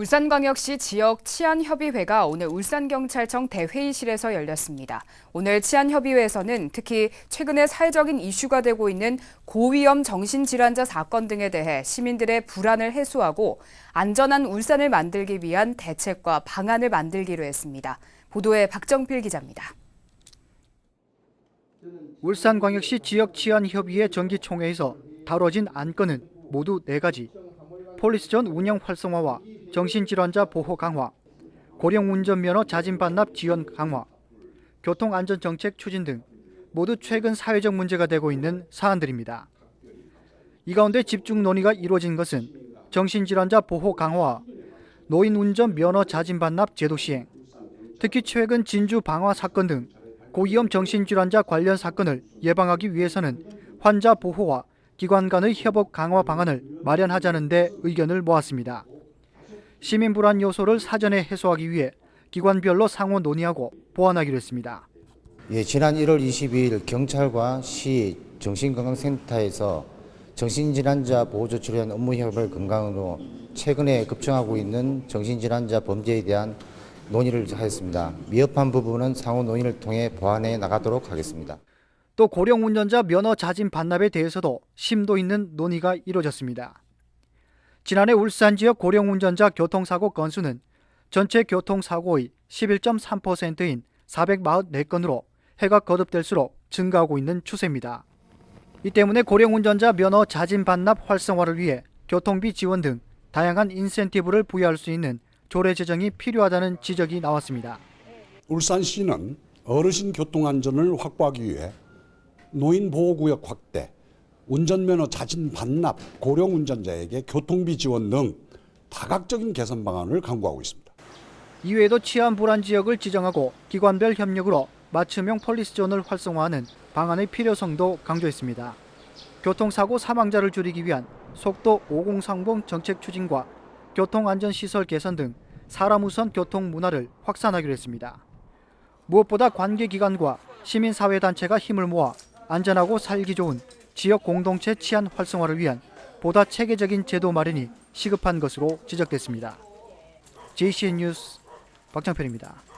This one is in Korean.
울산광역시 지역 치안협의회가 오늘 울산경찰청 대회의실에서 열렸습니다. 오늘 치안협의회에서는 특히 최근에 사회적인 이슈가 되고 있는 고위험 정신질환자 사건 등에 대해 시민들의 불안을 해소하고 안전한 울산을 만들기 위한 대책과 방안을 만들기로 했습니다. 보도에 박정필 기자입니다. 울산광역시 지역치안협의회 정기총회에서 다뤄진 안건은 모두 4가지. 폴리스존 운영 활성화와 정신질환자 보호 강화, 고령 운전면허 자진 반납 지원 강화, 교통안전정책 추진 등 모두 최근 사회적 문제가 되고 있는 사안들입니다. 이 가운데 집중 논의가 이루어진 것은 정신질환자 보호 강화와 노인 운전 면허 자진 반납 제도 시행, 특히 최근 진주 방화 사건 등 고위험 정신질환자 관련 사건을 예방하기 위해서는 환자 보호와 기관 간의 협업 강화 방안을 마련하자는 데 의견을 모았습니다. 시민 불안 요소를 사전에 해소하기 위해 기관별로 상호 논의하고 보완하기로 했습니다. 지난 1월 22일 경찰과 시 정신건강센터에서 정신질환자 보호조치를 위한 업무 협업을 근간으로 최근에 급증하고 있는 정신질환자 범죄에 대한 논의를 하였습니다. 미흡한 부분은 상호 논의를 통해 보완해 나가도록 하겠습니다. 또 고령 운전자 면허 자진 반납에 대해서도 심도 있는 논의가 이루어졌습니다. 지난해 울산 지역 고령 운전자 교통사고 건수는 전체 교통사고의 11.3%인 444건으로 해가 거듭될수록 증가하고 있는 추세입니다. 이 때문에 고령 운전자 면허 자진 반납 활성화를 위해 교통비 지원 등 다양한 인센티브를 부여할 수 있는 조례 제정이 필요하다는 지적이 나왔습니다. 울산시는 어르신 교통안전을 확보하기 위해 노인보호구역 확대, 운전면허 자진 반납, 고령 운전자에게 교통비 지원 등 다각적인 개선 방안을 강구하고 있습니다. 이외에도 치안 불안 지역을 지정하고 기관별 협력으로 맞춤형 폴리스존을 활성화하는 방안의 필요성도 강조했습니다. 교통사고 사망자를 줄이기 위한 속도 5030 정책 추진과 교통안전시설 개선 등 사람 우선 교통 문화를 확산하기로 했습니다. 무엇보다 관계기관과 시민사회단체가 힘을 모아 안전하고 살기 좋은 지역 공동체 치안 활성화를 위한 보다 체계적인 제도 마련이 시급한 것으로 지적됐습니다. JCN 뉴스 박정필입니다.